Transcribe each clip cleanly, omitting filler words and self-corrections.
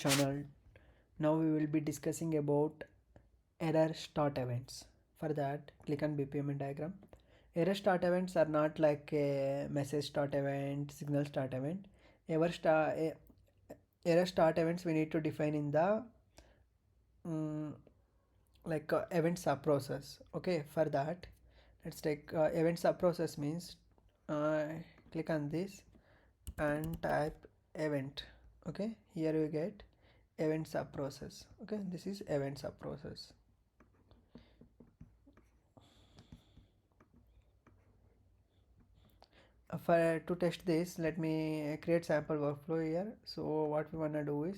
channel. Now we will be discussing about error start events. For that, click on BPMN diagram. Error start events are not like a message start event, signal start event. Error start error start events we need to define in the um, event sub process. Okay, for that, let's take event sub process means uh, click on this and type event. Okay, here you get event sub process. Okay, this is event sub process. For to test this, let me create sample workflow here. So what we wanna do is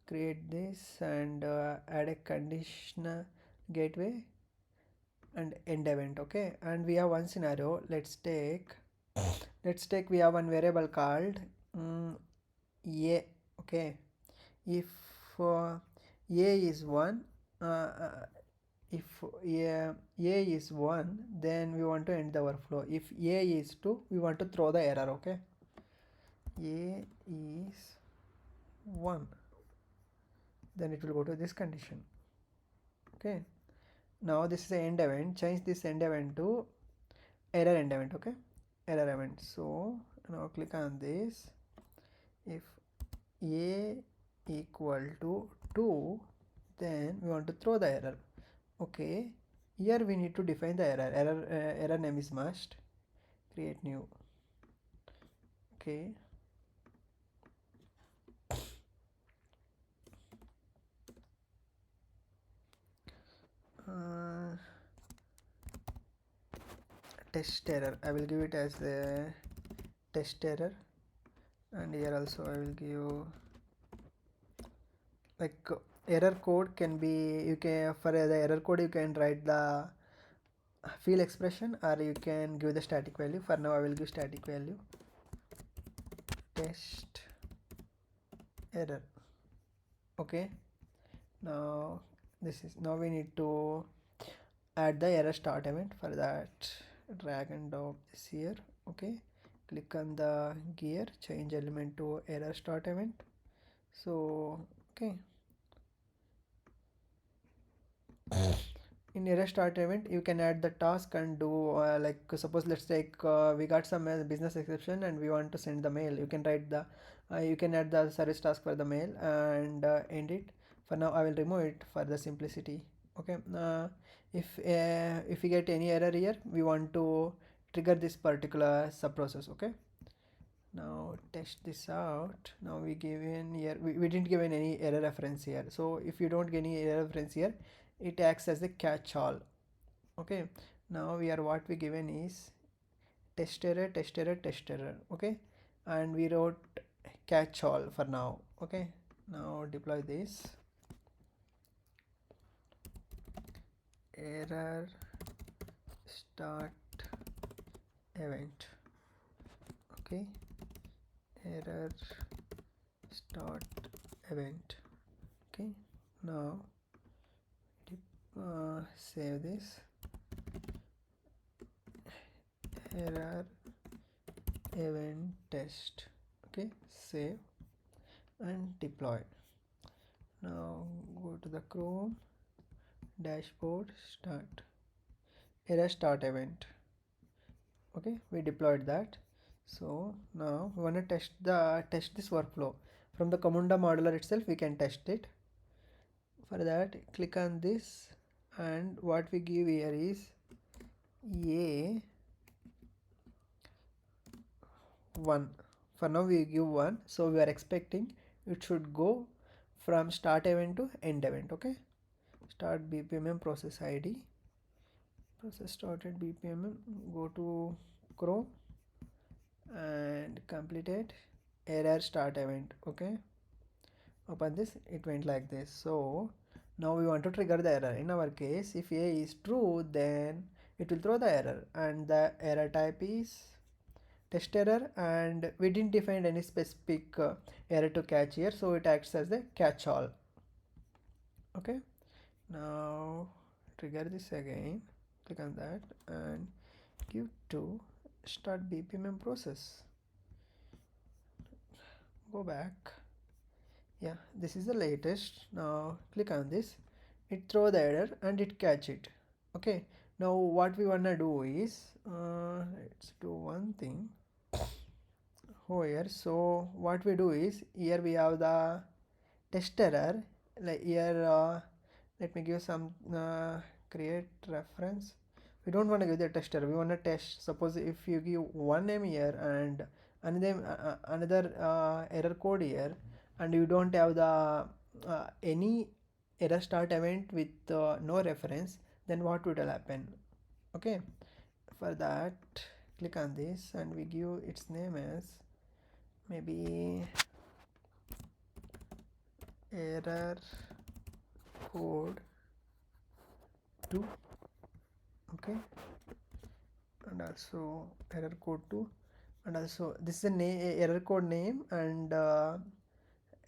create this and add a conditional gateway and end event. Okay, and we have one scenario. Let's take we have one variable called a. Okay, if a is 1, if a is 1, then we want to end the workflow. If a is 2, we want to throw the error. Okay, a is 1, then it will go to this condition. Okay, now this is the end event. Change this end event to error end event. Okay, error event. So now click on this. If a equal to 2, then we want to throw the error. Okay, here we need to define the error name is must create new. Okay, uh, test error, I will give it as a test error, and here also I will give like error code can be, you can, for the error code you can write the field expression or you can give the static value. For now I will give static value test error. Okay, now this is, now we need to add the error start event. For that, drag and drop this here. Okay, click on the gear, change element to error start event. So okay, in error start event you can add the task and do like suppose let's take we got some business exception and we want to send the mail. You can write the you can add the service task for the mail and end it. For now I will remove it for the simplicity. Okay, if we get any error here, we want to trigger this particular sub process. Okay, now test this out. Now we given here, we didn't give any error reference here. So if you don't get any error reference here, it acts as a catch all. Okay, now we are, what we given is test error, test error, test error. Okay, and we wrote catch all for now. Okay, now deploy this error start event. Okay, error start event. Okay, now save this error event test. Okay, save and deploy. Now go to the Chrome dashboard, start error start event. Okay, we deployed that. So now we want to test this workflow from the camunda modular itself. We can test it. For that, click on this, and what we give here is a 1. For now we give 1, so we are expecting it should go from start event to end event. Okay, start bpmm process id, process started bpmm, go to Chrome and completed error start event. Okay, open this, it went like this. So now we want to trigger the error. In our case, if a is true, then it will throw the error, and the error type is test error, and we didn't define any specific error to catch here, so it acts as the catch all. Okay, now trigger this again, click on that and give to start bpmm process. Go back, Yeah, this is the latest. Now click on this, it throw the error and it catch it. Okay, now what we wanna do is, let's do one thing here. So what we do is, here we have the test error. Like here, let me give some create reference. We don't want to give the test error, we want to test. Suppose if you give one name here and another error code here, and you don't have the any error start event with no reference, then what will happen? Okay, for that click on this and we give its name as maybe error code 2. Okay, and also error code 2, and also this is a error code name, and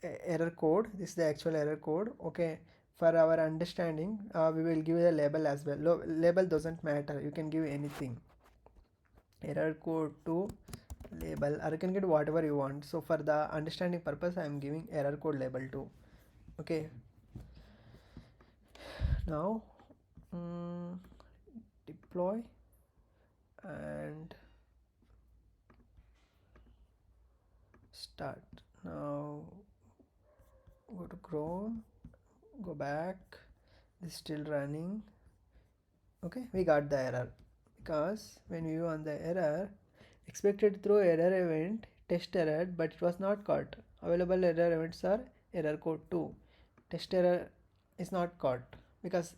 error code, this is the actual error code. Okay, for our understanding, we will give a label as well. Label doesn't matter, you can give anything. Error code to label, or you can get whatever you want. So for the understanding purpose I am giving error code label 2. Okay, now deploy and start. Now go to Chrome, go back, this is still running. Okay, we got the error because when we on the error, expected through error event test error, but it was not caught. Available error events are error code 2. Test error is not caught because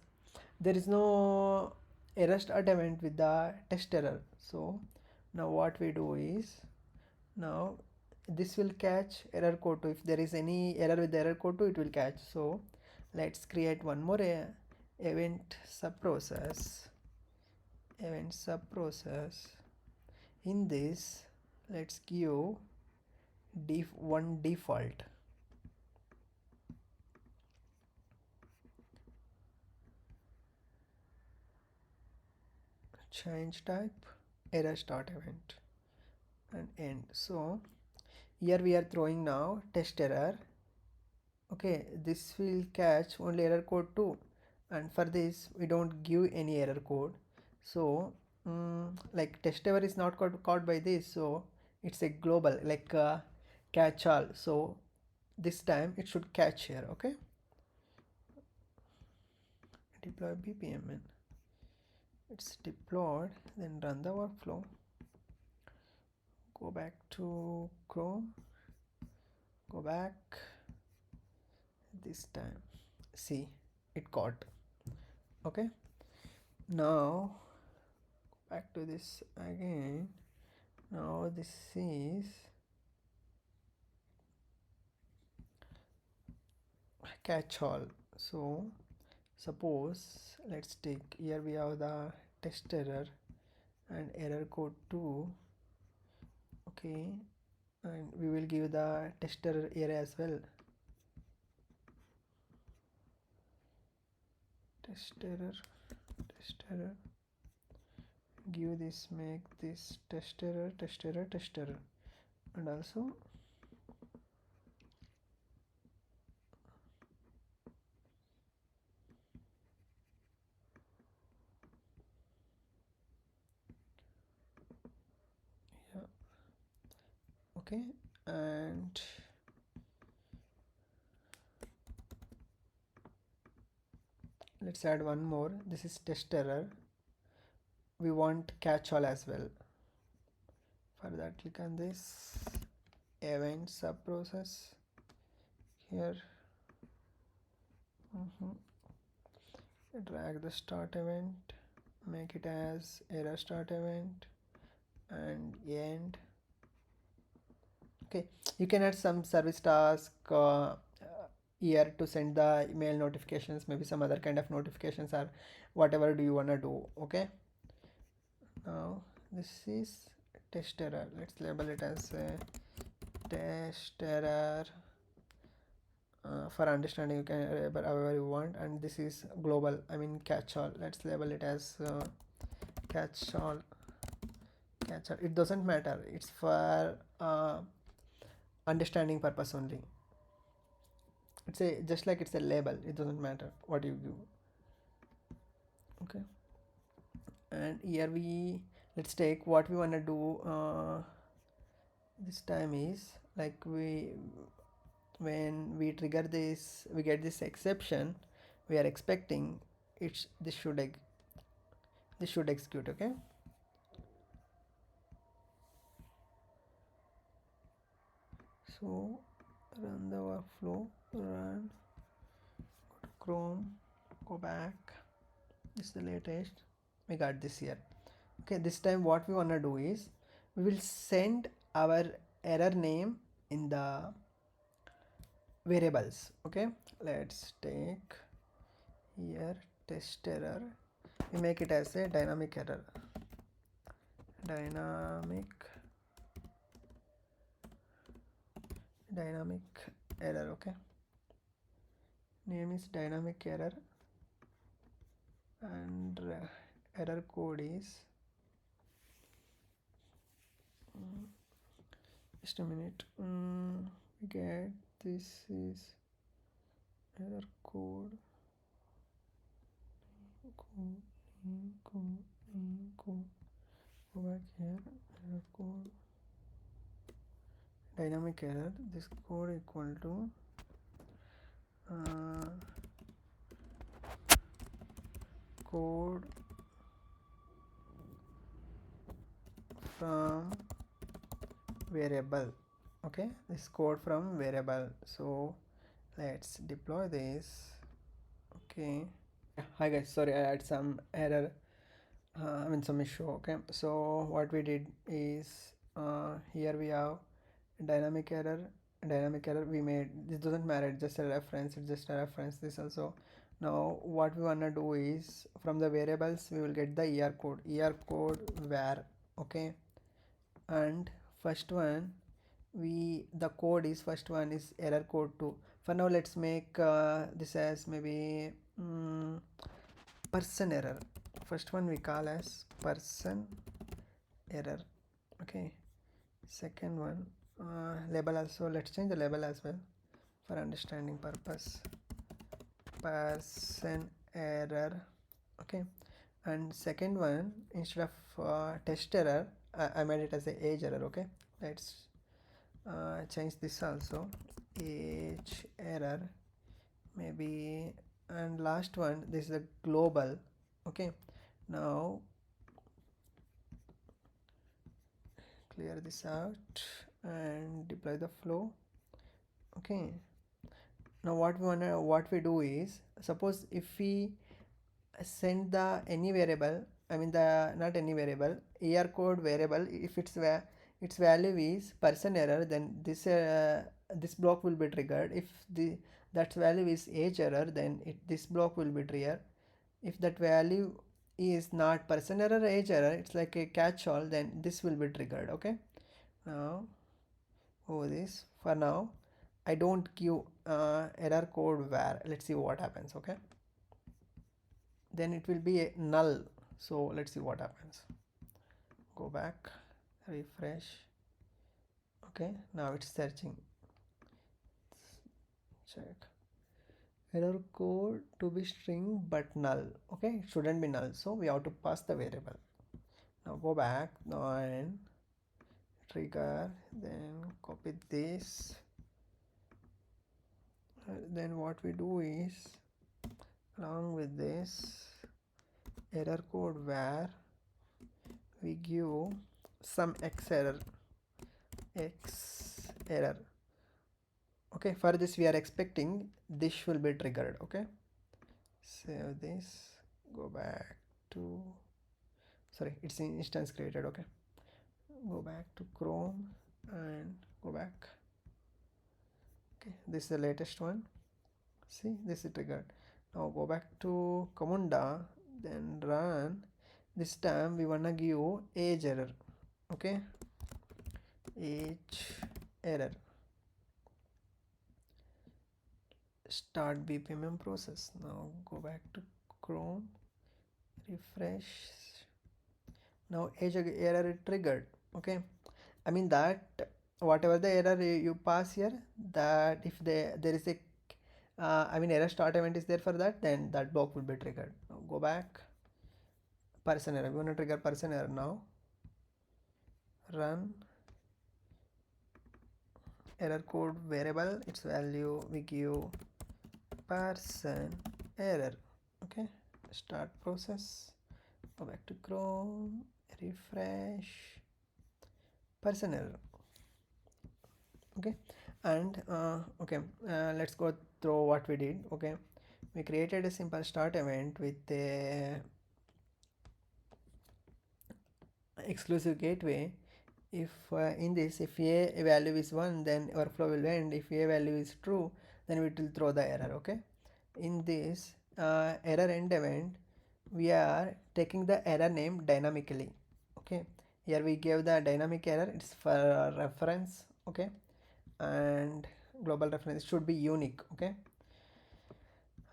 there is no error start event with the test error. So now what we do is, now this will catch error code 2. If there is any error with error code 2, it will catch. So let's create one more event subprocess. In this, let's give one default. Change type error start event and end. So here we are throwing now test error. Okay, this will catch only error code 2, and for this we don't give any error code. So like test error is not caught by this, so it's a global, like catch all. So this time it should catch here. Okay, deploy bpmn, it's deployed, then run the workflow, go back to Chrome, go back. This time see, it caught. Okay, now back to this again. Now this is catch all. So suppose let's take, here we have the test error and error code 2. Okay, and we will give the test error here as well. Test error, give this, make this test error, and also yeah. Okay, and let's add one more. This is test error, we want catch all as well. For that click on this event subprocess here. Drag the start event, make it as error start event and end. Okay, you can add some service task here to send the email notifications, maybe some other kind of notifications, or whatever do you want to do. Okay, now this is test error, let's label it as test error. For understanding, you can label however you want, and this is global, I mean catch all. Let's label it as catch all. It doesn't matter, it's for understanding purpose only. It's a just like it's a label, it doesn't matter what you give. Okay, and here we, let's take what we want to do this time is like when we trigger this, we get this exception, we are expecting it's this should execute. Okay, so run the workflow, run, go to Chrome, go back, this is the latest, we got this here. Okay, this time what we want to do is we will send our error name in the variables. Okay, let's take here test error, we make it as a dynamic error, dynamic error. Okay, name is dynamic error, and error code is just a minute, we get this is error code, go back here, error code, dynamic error, this code equal to code from variable. Okay, this code from variable. So let's deploy this. Okay, hi guys, sorry I had some error, I mean some issue. Okay, so what we did is here we have dynamic error, we made, this doesn't matter, it's just a reference, this also. Now what we want to do is from the variables we will get the er code var. Okay, and first one, the code is, first one is error code 2. For now let's make this as maybe person error. First one we call as person error. Okay, second one label also, let's change the label as well for understanding purpose, person error. Okay, and second one, instead of test error, I made it as a age error. Okay, let's change this also, age error maybe, and last one, this is a global. Okay, now clear this out and deploy the flow. Okay, now what we do is, suppose if we send the any variable, I mean the not any variable, er code variable, if its value is person error, then this block will be triggered. If that value is age error, then this block will be triggered. If that value is not person error, age error, it's like a catch-all, then this will be triggered. Okay, now over this, for now I don't give error code var, let's see what happens. Okay, then it will be a null, so let's see what happens. Go back, refresh. Okay, now it's searching, check error code to be string but null. Okay, it shouldn't be null, so we have to pass the variable. Now go back and trigger, then copy this, then what we do is along with this error code var, we give some x error. Okay, for this we are expecting this will be triggered. Okay, save this, go back to, sorry, it's in instance created. Okay, go back to Chrome and go back. Okay, this is the latest one, see, this is triggered. Now go back to camunda, then run. This time we wanna give age error. Okay, age error, start bpmm process. Now go back to Chrome, refresh. Now age error is triggered. Okay, I mean that whatever the error you pass here, that if there is a I mean error start event is there for that, then that block will be triggered. Now go back, person error, we want to trigger person error. Now run error code variable, its value we give person error. Okay, start process, go back to Chrome, refresh, person error. Okay, and let's go through what we did. Okay, we created a simple start event with a exclusive gateway. If in this, if a value is 1, then our flow will end. If a value is true, then it will throw the error. Okay, in this error end event, we are taking the error name dynamically. Okay, here we gave the dynamic error, it's for reference. Okay, and global reference should be unique. Okay,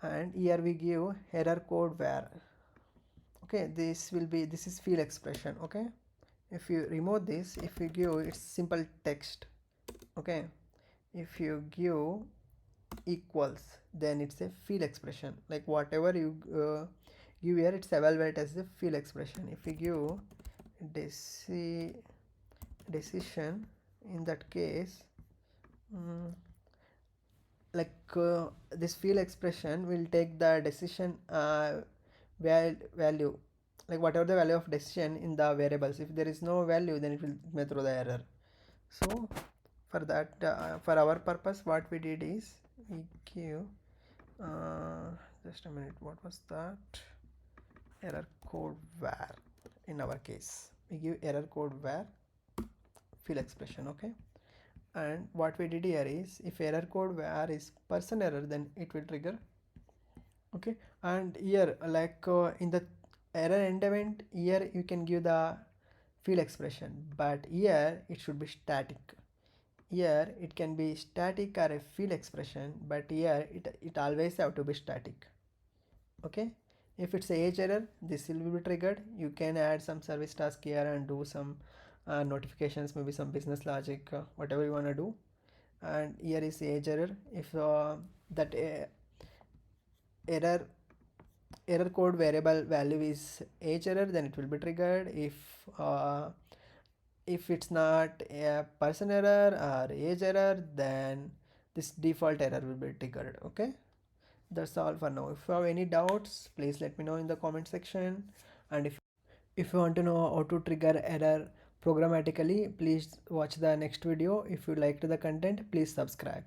and here we give error code var. Okay, this is field expression. Okay, if you remove this, if you give it's simple text. Okay, if you give equals, then it's a field expression, like whatever you give here, it's evaluated as a field expression. If you give decision, in that case, this field expression will take the decision value, like whatever the value of decision in the variables. If there is no value, then it may throw the error. So for that, for our purpose, what we did is we give just a minute, what was that? Error code var. In our case, we give error code var field expression. Okay, and what we did here is, if error code var is person error, then it will trigger. Okay, and here in the error end event, here you can give the field expression, but here it should be static. Here it can be static or a field expression, but here it always have to be static. Okay, if it's a age error, this will be triggered. You can add some service task here and do some notifications, maybe some business logic, whatever you want to do. And here is age error. If that error code variable value is age error, then it will be triggered. If it's not a person error or age error, then this default error will be triggered. Okay, that's all for now. If you have any doubts, please let me know in the comment section. And if you want to know how to trigger error programmatically, please watch the next video. If you liked the content, please subscribe.